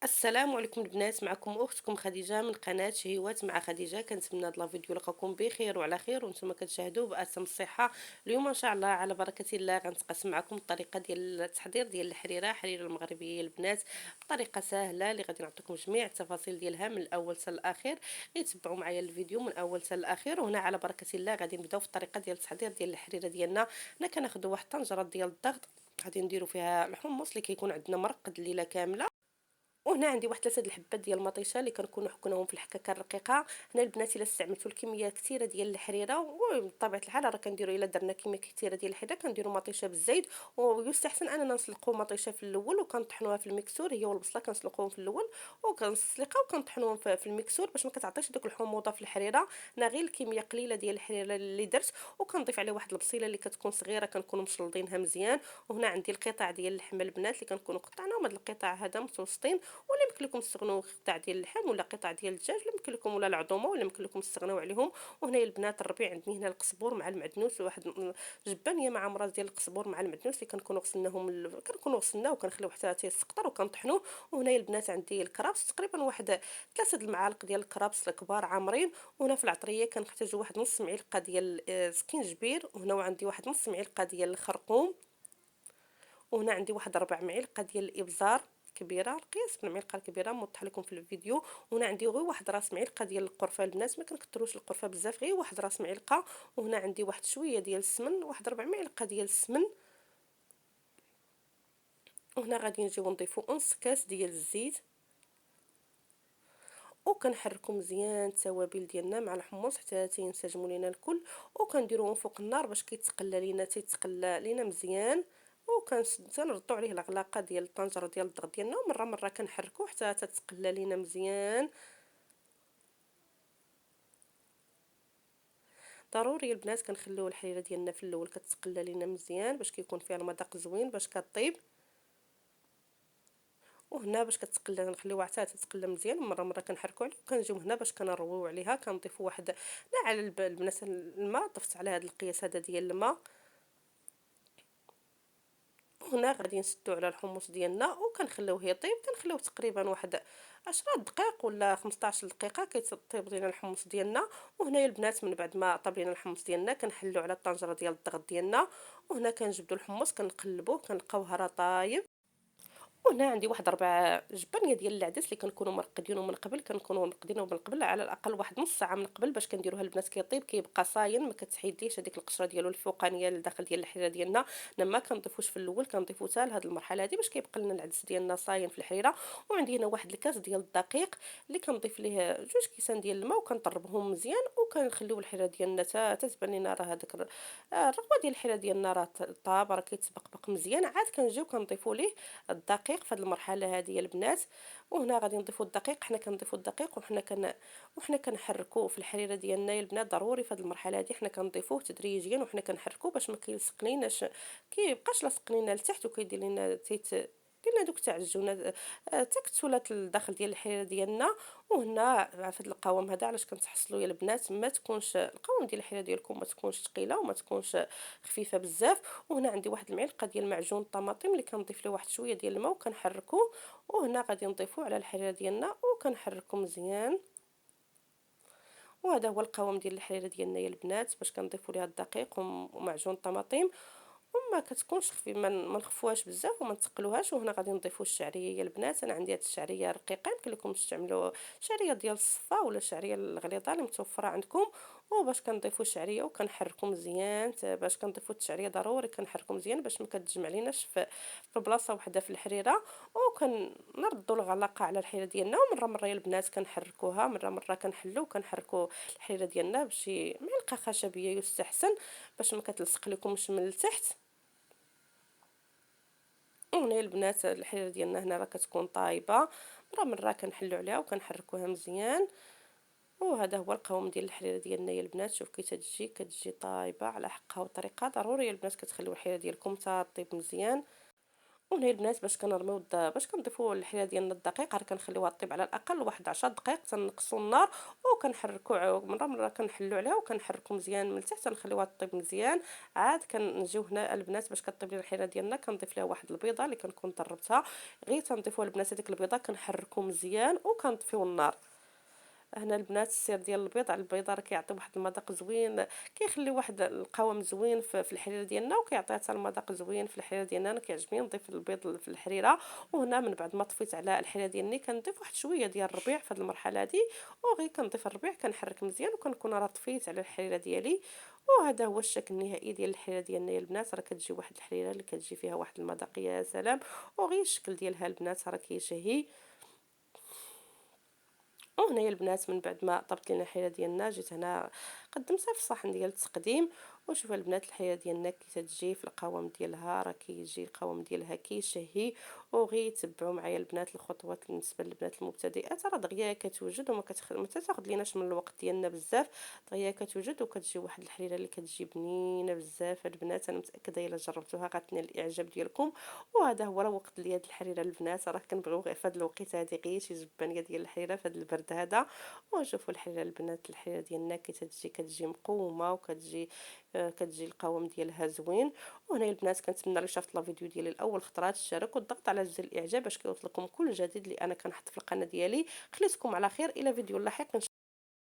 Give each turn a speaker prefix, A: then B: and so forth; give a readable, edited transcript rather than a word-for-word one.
A: السلام عليكم البنات، معكم اختكم خديجه من قناه شهيوات مع خديجه. كنتمنى هاد لا فيديو لقاكم بخير وعلى خير وانتم كتشاهدوا باسم الصحه. اليوم ان شاء الله على بركه الله غنتقاسم معكم الطريقه ديال التحضير ديال الحريره المغربيه البنات بطريقه سهله اللي غادي نعطيكم جميع التفاصيل ديالها من الاول حتى الاخير. غير تبعوا معايا الفيديو من الاول حتى الاخير. وهنا على بركه الله غادي نبداو في الطريقه ديال التحضير ديال الحريره ديالنا. هنا كناخذوا واحد طنجره ديال الضغط، غادي نديروا فيها الحمص اللي كيكون عندنا مرقد الليله كامله. وهنا عندي واحد 3 د الحبات ديال المطيشه اللي كنكونوا حكوناهم في الحكاكه الرقيقه. هنا البنات الا استعملتوا الكميه كثيره ديال الحريره، وبطبيعه الحال راه كنديروا الا درنا كميه كثيره ديال الحريره كنديروا مطيشه بالزيت. ويستحسن اننا نسلقوا مطيشه في الاول وكنطحنوها في الميكسور، هي والبصله كنسلقوهم في الاول وكنسلقوا وكنطحنوهم في الميكسور باش ما كتعطيش ديك الحموضه في الحريره. انا غير الكميه قليله ديال الحريره اللي درت، وكنضيف عليه واحد البصيله اللي كتكون صغيره كنكونوا مشلضينها مزيان. وهنا عندي القطع ديال اللحم البنات اللي كنكونوا قطعناهم، هاد القطع هذا متوسطين. ولا يمكن لكم تستغنوا قطع ديال اللحم ولا قطع ديال الدجاج، ولا يمكن لكم ولا العظومه، ولا يمكن لكم تستغناو عليهم. وهنايا البنات الربيع عندي هنا القزبور مع المعدنوس، وواحد جبانيه مع مراس ديال القزبور مع المعدنوس اللي كنكونوا غسلناهم كنكونوا غسلناه وكنخليوه حتى يسقطر وكنطحنوه. وهنايا البنات عندي الكرابس، تقريبا واحد 3 د المعالق ديال الكرابس الكبار عامرين. وهنا في العطريه كنحتاجوا واحد نص معلقه ديال سكينجبير. وهنا عندي واحد نص معلقه ديال الخرقوم. وهنا عندي واحد 4 معالق ديال الابزار كبيره، القياس بالمعلقه الكبيره موضح لكم في الفيديو. وهنا عندي غير واحد راس معلقه ديال القرفه البنات، ما كنكثروش القرفه بزاف، غير واحد راس معلقه. وهنا عندي واحد شويه ديال السمن، واحد 4 معالق ديال السمن. وهنا غادي نجيو نضيفو نص كاس ديال الزيت، وكنحركو مزيان التوابل ديالنا مع الحمص حتى تينسجموا لينا الكل. وكنديروهم فوق النار باش تيتقلى لينا مزيان. تنردوا عليه الغلاقه ديال الطنجره ديال الضغط ديالنا، ومره مره كنحركوه حتى تتقلى لينا مزيان. ضروري البنات كنخليو الحريره ديالنا في الاول كتقلى لينا مزيان باش كيكون فيها المذاق زوين باش كطيب. وهنا باش كتقلى نخليوها حتى تتقلى مزيان، مره مره كنحركوا عليه. وكنجيو هنا باش كنرويو عليها كنضيفوا واحد لا على البنات الماء، ضفت على هذا القياس هذا ديال الماء. وهنا غادي نسدو على الحمص ديالنا وكنخليوه يطيب، كنخليوه تقريبا واحد 10 دقائق ولا 15 دقيقه كيطيب لينا الحمص ديالنا. وهنايا البنات من بعد ما طاب لينا الحمص ديالنا كنحلو على الطنجره ديال الضغط ديالنا. وهنا كنجبدو الحمص كنقلبوه كنلقاوه راه طايب. وهنا عندي واحد 4 جبانيه ديال العدس اللي كنكونوا مرقدينهم من قبل، كنكونوا مرقدينهم من قبل على الاقل واحد نص ساعه من قبل باش كنديروها البنات كيطيب كيبقى صاين، ما كتحيديش هذيك القشره ديالو الفوقانيه لداخل ديال الحريره ديالنا. انا ما كنضيفوش في الاول، كنضيفو حتى لهاد المرحله هذه باش كيبقى لنا العدس ديالنا صاين في الحريره. وعندي هنا واحد الكاس ديال الدقيق اللي كنضيف ليه 2 كيسان ديال الماء وكنطربهم مزيان. وكنخليو الحريره ديالنا تتبان لنا راه هذاك الرغوه ديال الحريره ديالنا راه طاب، راه كيتبقبق مزيان. عاد كنجيو كنضيفو ليه الدقيق في هذه المرحله هذه يا البنات. وهنا غادي نضيفوا الدقيق، حنا كنضيفوا الدقيق وحنا كنحركوه في الحريره ديالنا يا البنات. ضروري في هذه المرحله هذه حنا كنضيفوه تدريجيا وحنا كنحركوه باش ما كيلصقنيناش، كيبقاش لاصق لينا لتحت وكيدير لنا ديرنا دوك تاع الجونه تكتلات الداخل ديال الحريره ديالنا. وهنا في هذا القوام هذا علاش كنتحصلوا يا البنات ما تكونش القوام ديال الحريره ديالكم ما تكونش ثقيله وما تكونش خفيفه بزاف. وهنا عندي واحد المعلقه ديال معجون الطماطم اللي كنضيف له واحد شويه ديال الماء وكنحركوه. وهنا غادي نضيفوه على الحريره ديالنا وكنحركو مزيان. وهذا هو القوام ديال الحريره ديالنا يا البنات باش كنضيفوا ليها الدقيق ومعجون الطماطم. وما كتكونش خفيف، ما نخفوهاش بزاف وما نثقلوهاش. وهنا غادي نضيفوا الشعريه يا البنات. انا عندي هاد الشعريه رقيقه، يمكن لكم تستعملوا شعريه ديال الصفا ولا الشعريه الغليظه اللي متوفره عندكم. وباش كنضيفوا الشعريه وكنحركوا مزيان باش كنضيفوا الشعريه ضروري كنحركوا مزيان باش ما كتجمع ليناش في بلاصه وحده في الحريره. وكنردوا الغلاقه على الحريره ديالنا، ومره مره يا البنات كنحركوها، مره مره كنحلو وكنحركوا الحريره ديالنا بشي معلقه خشبيه يستحسن باش ما كتلصق لكمش من التحت. وهنا البنات الحريره ديالنا هنا راه كتكون طايبه، مره مره كنحلو عليها وكنحركوها مزيان. وهذا هو القوام ديال الحريره ديالنا يا البنات. شوف كي كتجي طايبه على حقها وطريقه. ضروري يا البنات كتخليو الحريره ديالكم حتى طيب مزيان. وهنا البنات باش كنضيفوا الحليله ديالنا الدقيق، راه كنخليوها طيب على الاقل واحد 10 دقائق، تنقصوا النار وكنحركوا مره مره كنحلوا عليها وكنحركوا مزيان من التحت تنخليوها طيب مزيان. عاد كنجيو هنا البنات باش كطيب لنا الحليله ديالنا، كنضيف ليها واحد البيضه اللي كنكون ضربتها، غير تنضيفوا البنات هذيك البيضه كنحركوا مزيان وكنطفيو النار. هنا البنات السير ديال البيض على البيضه راه كيعطي واحد المذاق زوين، كيخلي واحد القوام زوين في الحريره ديالنا، وكيعطي حتى المذاق زوين في الحريره ديالنا. انا كيعجبني نضيف البيض في الحريره. وهنا من بعد ما طفيت على الحريره ديالي كنضيف واحد شويه ديال الربيع في هذه المرحله هذه، وغير كنضيف الربيع كنحرك مزيان وكنكون راه طفيت على الحريره ديالي. وهذا هو الشكل النهائي ديال الحريره ديالنا يا البنات، راه كتجي واحد الحريره اللي كتجي فيها واحد المذاق يا سلام. وغير الشكل ديالها البنات راه كيشهي. وهنايا البنات من بعد ما طبت لينا الحليله ديالنا جيت هنا قدمتها في الصحن ديال التقديم. وشوفوا البنات الحليله ديالنا كي تتجي في القوام ديالها، راه كيجي القوام ديالها كيشهي. وغير تبعوا معايا البنات الخطوات بالنسبه للبنات المبتدئات، راه دغيا كتوجد وما ما تاخذ ليناش من الوقت ديالنا بزاف. دغيا كتوجد وكتجي واحد الحليله اللي كتجي بنينه بزاف البنات، انا متاكده الا جربتوها غتنال الاعجاب ديالكم. وهذا هو راه وقت ديال الحريره البنات، راه كنبغيو غير في هذا الوقت هذه غير شي جبانيه ديال الحريره في هذا البرد هذا. وشوفوا الحريره البنات الحريره ديالنا كي تتجي كتجي مقومه وكتجي كتجي القوام ديالها زوين. وهنا البنات كنتمنى اللي شافت لا فيديو ديالي لاول خطره تشارك والضغط على زر الاعجاب باش كيوصلكم كل جديد اللي انا كنحط في القناه ديالي. خليتكم على خير الى فيديو لاحق.